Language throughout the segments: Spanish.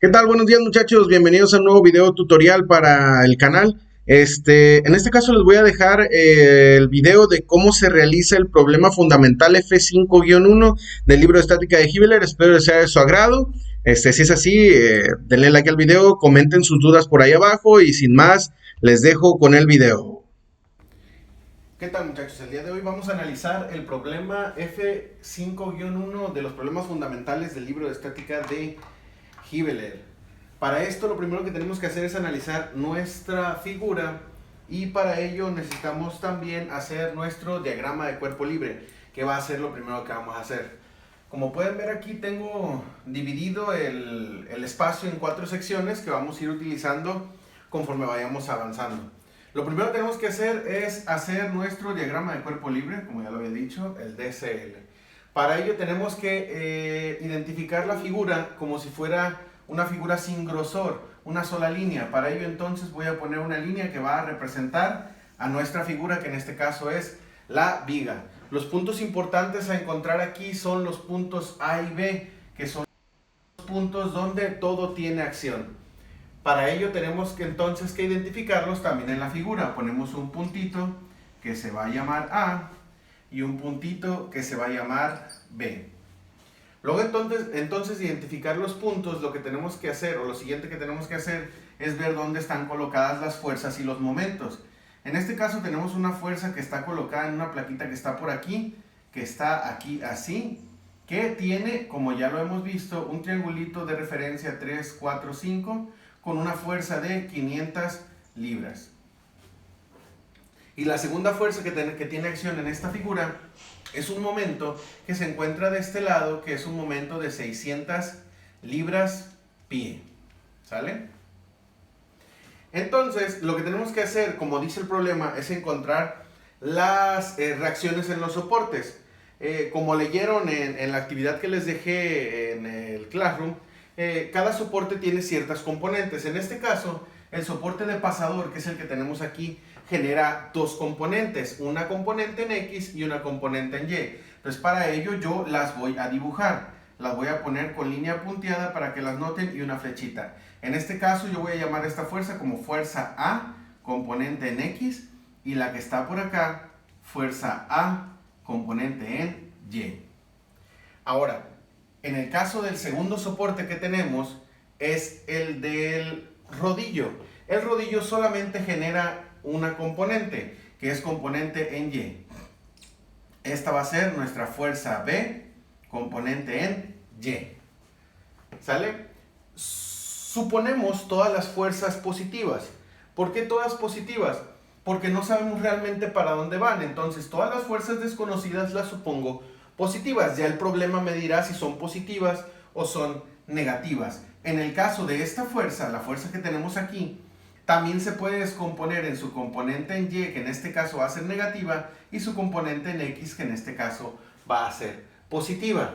¿Qué tal? Buenos días muchachos, bienvenidos a un nuevo video tutorial para el canal. En este caso les voy a dejar el video de cómo se realiza el problema fundamental F5-1 del libro de estática de Hibbeler. Espero que sea de su agrado. Si es así, denle like al video, comenten sus dudas por ahí abajo y sin más, les dejo con el video. ¿Qué tal muchachos? El día de hoy vamos a analizar el problema F5-1 de los problemas fundamentales del libro de estática de Hibbeler. Para esto lo primero que tenemos que hacer es analizar nuestra figura y para ello necesitamos también hacer nuestro diagrama de cuerpo libre, que va a ser lo primero que vamos a hacer. Como pueden ver aquí tengo dividido el espacio en 4 secciones que vamos a ir utilizando conforme vayamos avanzando. Lo primero que tenemos que hacer es hacer nuestro diagrama de cuerpo libre, como ya lo había dicho, el DCL. Para ello tenemos que identificar la figura como si fuera una figura sin grosor, una sola línea. Para ello entonces voy a poner una línea que va a representar a nuestra figura, que en este caso es la viga. Los puntos importantes a encontrar aquí son los puntos A y B, que son los puntos donde todo tiene acción. Para ello tenemos que entonces que identificarlos también en la figura. Ponemos un puntito que se va a llamar A y un puntito que se va a llamar B. Luego entonces identificar los puntos, lo que tenemos que hacer, o lo siguiente que tenemos que hacer, es ver dónde están colocadas las fuerzas y los momentos. En este caso tenemos una fuerza que está colocada en una plaquita que está por aquí, que está aquí así, que tiene, como ya lo hemos visto, un triangulito de referencia 3, 4, 5, con una fuerza de 500 libras. Y la segunda fuerza que tiene acción en esta figura es un momento que se encuentra de este lado, que es un momento de 600 libras-pie. ¿Sale? Entonces, lo que tenemos que hacer, como dice el problema, es encontrar las reacciones en los soportes. Como leyeron en la actividad que les dejé en el Classroom, cada soporte tiene ciertas componentes. En este caso, el soporte de pasador, que es el que tenemos aquí, genera dos componentes, una componente en X y una componente en Y. Entonces para ello yo las voy a dibujar, las voy a poner con línea punteada para que las noten y una flechita. En este caso yo voy a llamar a esta fuerza como fuerza A, componente en X, y la que está por acá, fuerza A, componente en Y. Ahora, en el caso del segundo soporte que tenemos es el del rodillo. El rodillo solamente genera una componente, que es componente en Y. Esta va a ser nuestra fuerza B, componente en Y. ¿Sale? Suponemos todas las fuerzas positivas. ¿Por qué todas positivas? Porque no sabemos realmente para dónde van. Entonces, todas las fuerzas desconocidas las supongo positivas. Ya el problema me dirá si son positivas o son negativas. En el caso de esta fuerza, la fuerza que tenemos aquí, también se puede descomponer en su componente en Y, que en este caso va a ser negativa, y su componente en X, que en este caso va a ser positiva.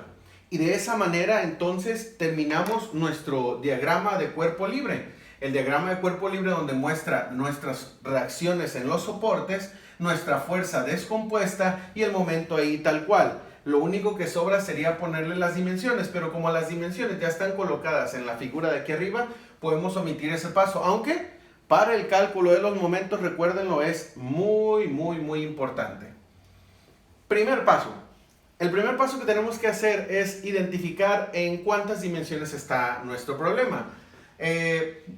Y de esa manera entonces terminamos nuestro diagrama de cuerpo libre. El diagrama de cuerpo libre donde muestra nuestras reacciones en los soportes, nuestra fuerza descompuesta y el momento ahí tal cual. Lo único que sobra sería ponerle las dimensiones, pero como las dimensiones ya están colocadas en la figura de aquí arriba, podemos omitir ese paso, aunque para el cálculo de los momentos, recuérdenlo, es muy importante. Primer paso. El primer paso que tenemos que hacer es identificar en cuántas dimensiones está nuestro problema.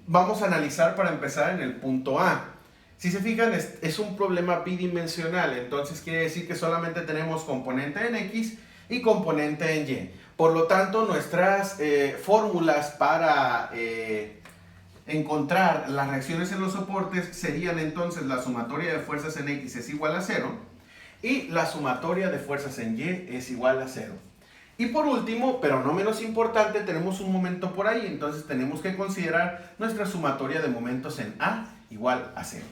Vamos a analizar para empezar en el punto A. Si se fijan, es un problema bidimensional, entonces quiere decir que solamente tenemos componente en X y componente en Y. Por lo tanto, nuestras fórmulas para encontrar las reacciones en los soportes serían entonces la sumatoria de fuerzas en X es igual a 0 y la sumatoria de fuerzas en Y es igual a 0. Y por último, pero no menos importante, tenemos un momento por ahí, entonces tenemos que considerar nuestra sumatoria de momentos en A igual a 0.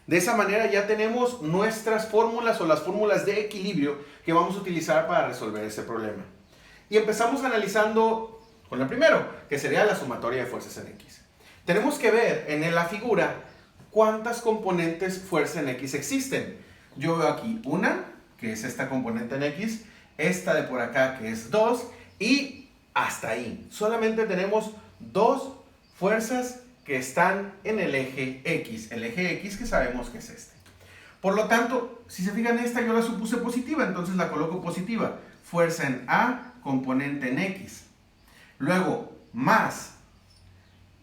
De esa manera ya tenemos nuestras fórmulas o las fórmulas de equilibrio que vamos a utilizar para resolver ese problema. Y empezamos analizando con el primero, que sería la sumatoria de fuerzas en X. Tenemos que ver en la figura cuántas componentes fuerza en X existen. Yo veo aquí una, que es esta componente en X, esta de por acá que es 2 y hasta ahí. Solamente tenemos dos fuerzas que están en el eje X que sabemos que es este. Por lo tanto, si se fijan, esta yo la supuse positiva, entonces la coloco positiva. Fuerza en A, componente en X. Luego, más.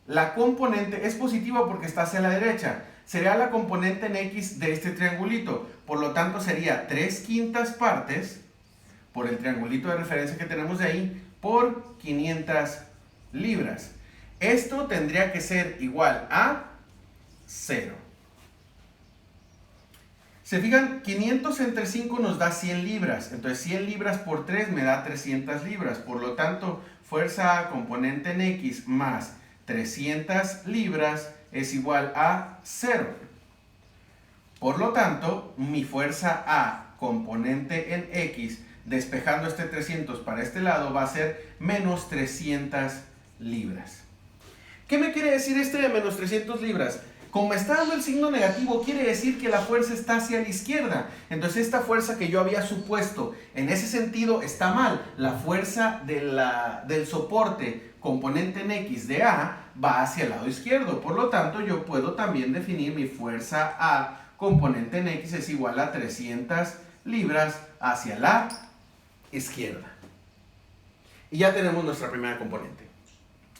La componente es positiva porque está hacia la derecha. Sería la componente en X de este triangulito. Por lo tanto, sería 3/5 partes, por el triangulito de referencia que tenemos de ahí, por 500 libras. Esto tendría que ser igual a 0. Se fijan, 500 entre 5 nos da 100 libras. Entonces 100 libras por 3 me da 300 libras. Por lo tanto, fuerza A componente en X más 300 libras es igual a 0. Por lo tanto, mi fuerza A componente en X, despejando este 300 para este lado, va a ser menos 300 libras. ¿Qué me quiere decir este de menos 300 libras? Como está dando el signo negativo, quiere decir que la fuerza está hacia la izquierda. Entonces esta fuerza que yo había supuesto en ese sentido está mal. La fuerza del soporte componente en X de A va hacia el lado izquierdo. Por lo tanto, yo puedo también definir mi fuerza A componente en X es igual a 300 libras hacia la izquierda. Y ya tenemos nuestra primera componente.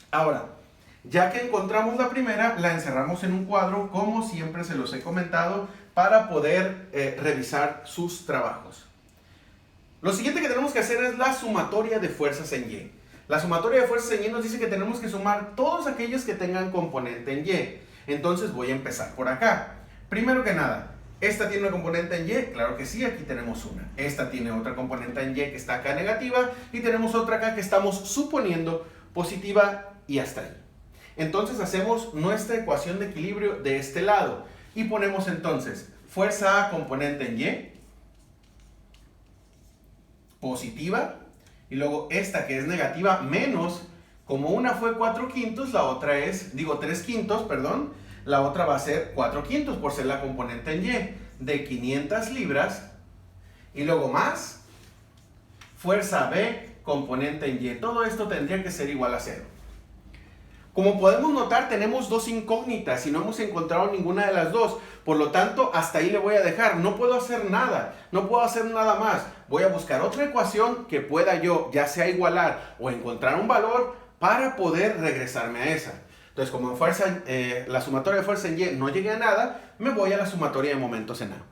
Ahora, ya que encontramos la primera, la encerramos en un cuadro, como siempre se los he comentado, para poder revisar sus trabajos. Lo siguiente que tenemos que hacer es la sumatoria de fuerzas en Y. La sumatoria de fuerzas en Y nos dice que tenemos que sumar todos aquellos que tengan componente en Y. Entonces voy a empezar por acá. Primero que nada, ¿esta tiene una componente en Y? Claro que sí, aquí tenemos una. Esta tiene otra componente en Y que está acá negativa, y tenemos otra acá que estamos suponiendo positiva, y hasta ahí. Entonces hacemos nuestra ecuación de equilibrio de este lado y ponemos entonces fuerza A componente en Y, positiva, y luego esta que es negativa menos, como una fue 4/5, la otra es, 3/5, perdón, la otra va a ser 4/5 por ser la componente en Y, de 500 libras, y luego más fuerza B componente en Y. Todo esto tendría que ser igual a 0. Como podemos notar, tenemos dos incógnitas y no hemos encontrado ninguna de las dos. Por lo tanto, hasta ahí le voy a dejar. No puedo hacer nada. No puedo hacer nada más. Voy a buscar otra ecuación que pueda yo, ya sea igualar o encontrar un valor para poder regresarme a esa. Entonces, como en la sumatoria de fuerza en Y no llegué a nada, me voy a la sumatoria de momentos en A.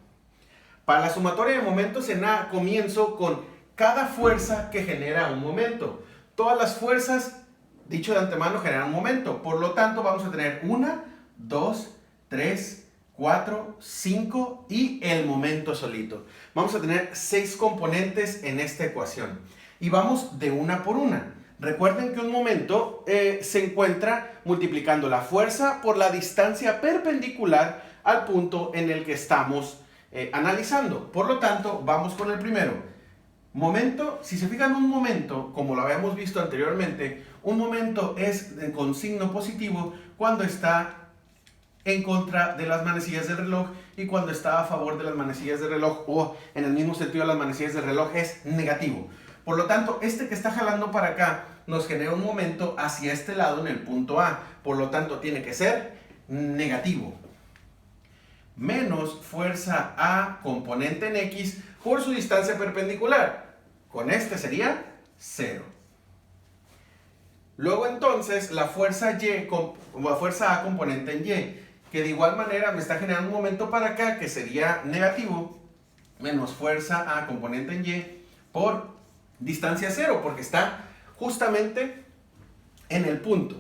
Para la sumatoria de momentos en A, comienzo con cada fuerza que genera un momento. Todas las fuerzas, dicho de antemano, generan un momento. Por lo tanto, vamos a tener 1, 2, 3, 4, 5 y el momento solito. Vamos a tener 6 componentes en esta ecuación. Y vamos de una por una. Recuerden que un momento se encuentra multiplicando la fuerza por la distancia perpendicular al punto en el que estamos analizando. Por lo tanto, vamos con el primero. Momento, si se fijan, un momento, como lo habíamos visto anteriormente, un momento es con signo positivo cuando está en contra de las manecillas del reloj, y cuando está a favor de las manecillas del reloj o en el mismo sentido de las manecillas del reloj es negativo. Por lo tanto, este que está jalando para acá nos genera un momento hacia este lado en el punto A. Por lo tanto, tiene que ser negativo. Menos fuerza A componente en X por su distancia perpendicular. Con este sería 0. Luego entonces la fuerza A componente en Y, que de igual manera me está generando un momento para acá que sería negativo, menos fuerza A componente en Y por distancia 0, porque está justamente en el punto.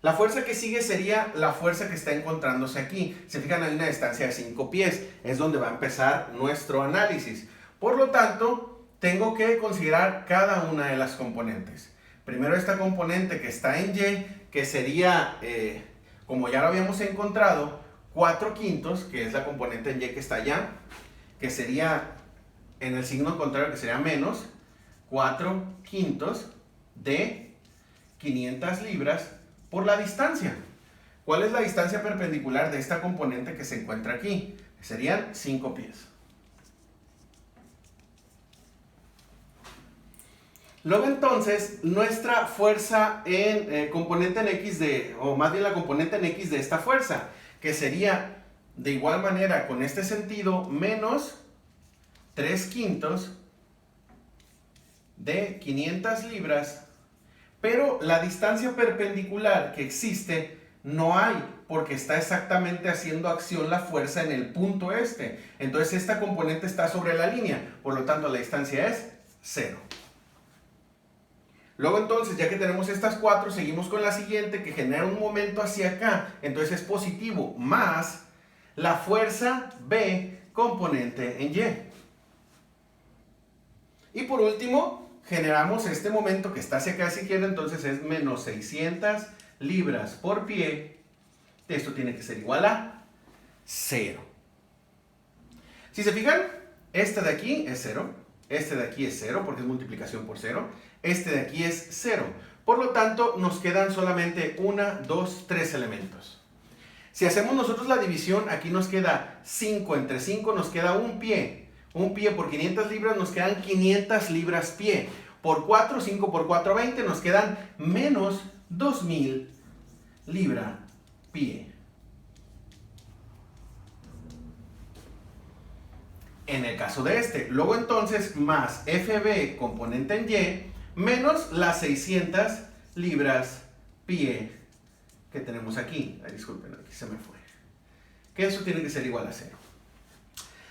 La fuerza que sigue sería la fuerza que está encontrándose aquí. Se fijan, hay una distancia de 5 pies. Es donde va a empezar nuestro análisis. Por lo tanto, tengo que considerar cada una de las componentes. Primero esta componente que está en Y, que sería, como ya lo habíamos encontrado, 4/5, que es la componente en Y que está allá, que sería en el signo contrario, que sería menos 4/5 de 500 libras por la distancia. ¿Cuál es la distancia perpendicular de esta componente que se encuentra aquí? Serían 5 pies. Luego entonces, nuestra fuerza en componente en X o más bien la componente en X de esta fuerza, que sería de igual manera con este sentido, menos 3/5 de 500 libras, pero la distancia perpendicular que existe no hay, porque está exactamente haciendo acción la fuerza en el punto este. Entonces esta componente está sobre la línea, por lo tanto la distancia es 0. Luego entonces, ya que tenemos estas 4, seguimos con la siguiente que genera un momento hacia acá. Entonces es positivo, más la fuerza B componente en Y. Y por último, generamos este momento que está hacia acá a la izquierda, entonces es menos 600 libras por pie. Esto tiene que ser igual a 0. Si se fijan, este de aquí es 0. Este de aquí es 0 porque es multiplicación por 0. Este de aquí es 0. Por lo tanto, nos quedan solamente 1, 2, 3 elementos. Si hacemos nosotros la división, aquí nos queda 5 entre 5, nos queda un pie. Un pie por 500 libras nos quedan 500 libras pie. Por 4, 5 por 4, 20, nos quedan menos 2000 libra pie. En el caso de este, luego entonces más FB componente en Y menos las 600 libras pie que tenemos aquí. Ay, disculpen, aquí se me fue. Que eso tiene que ser igual a 0.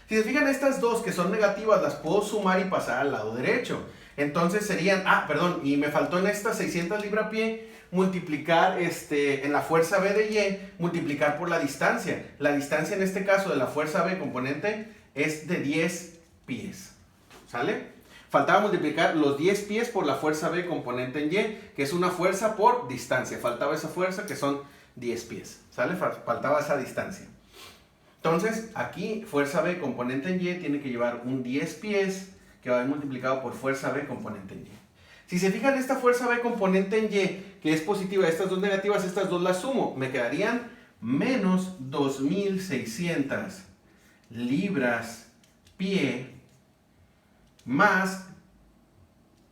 Si se fijan, estas dos que son negativas las puedo sumar y pasar al lado derecho. Entonces serían, y me faltó en estas 600 libras pie multiplicar en la fuerza B de Y, multiplicar por la distancia. La distancia en este caso de la fuerza B componente es de 10 pies. ¿Sale? Faltaba multiplicar los 10 pies por la fuerza B componente en Y, que es una fuerza por distancia. Faltaba esa fuerza que son 10 pies. ¿Sale? Faltaba esa distancia. Entonces, aquí fuerza B componente en Y tiene que llevar un 10 pies que va a ser multiplicado por fuerza B componente en Y. Si se fijan, esta fuerza B componente en Y, que es positiva, estas dos negativas, estas dos las sumo, me quedarían menos 2600 libras pie más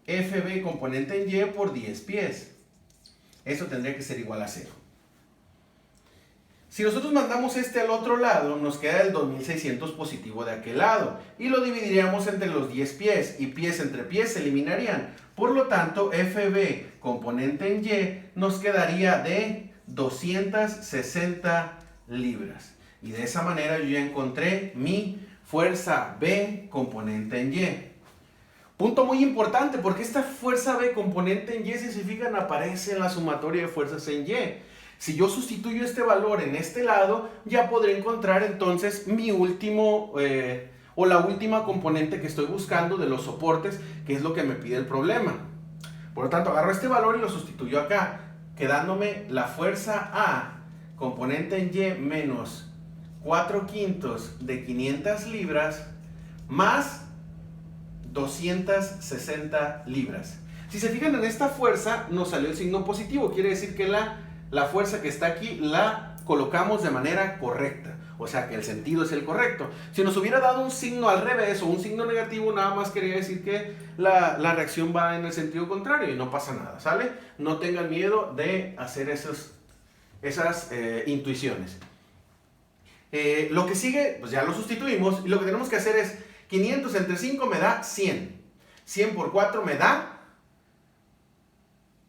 FB componente en Y por 10 pies. Eso tendría que ser igual a 0. Si nosotros mandamos este al otro lado, nos queda el 2600 positivo de aquel lado y lo dividiríamos entre los 10 pies y pies entre pies se eliminarían. Por lo tanto, FB componente en Y nos quedaría de 260 libras. Y de esa manera yo ya encontré mi fuerza B componente en Y. Punto muy importante, porque esta fuerza B componente en Y, si se fijan, aparece en la sumatoria de fuerzas en Y. Si yo sustituyo este valor en este lado, ya podré encontrar entonces mi último o la última componente que estoy buscando de los soportes, que es lo que me pide el problema. Por lo tanto, agarro este valor y lo sustituyo acá, quedándome la fuerza A componente en Y menos 4/5 de 500 libras más 260 libras. Si se fijan en esta fuerza, nos salió el signo positivo. Quiere decir que la fuerza que está aquí la colocamos de manera correcta. O sea que el sentido es el correcto. Si nos hubiera dado un signo al revés o un signo negativo, nada más quería decir que la reacción va en el sentido contrario y no pasa nada, ¿sale? No tengan miedo de hacer esas intuiciones. Lo que sigue, pues ya lo sustituimos y lo que tenemos que hacer es 500 entre 5 me da 100. 100 por 4 me da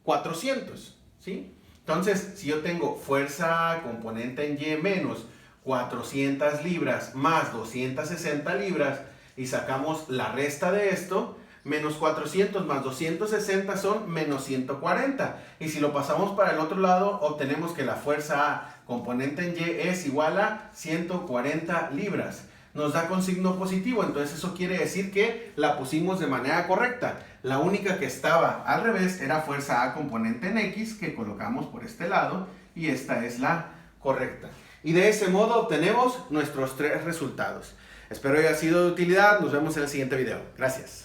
400, ¿sí? Entonces, si yo tengo fuerza componente en Y menos 400 libras más 260 libras y sacamos la resta de esto, menos 400 más 260 son menos 140. Y si lo pasamos para el otro lado, obtenemos que la fuerza A componente en Y es igual a 140 libras. Nos da con signo positivo, entonces eso quiere decir que la pusimos de manera correcta. La única que estaba al revés era fuerza A componente en X, que colocamos por este lado, y esta es la correcta. Y de ese modo obtenemos nuestros 3 resultados. Espero haya sido de utilidad, nos vemos en el siguiente video. Gracias.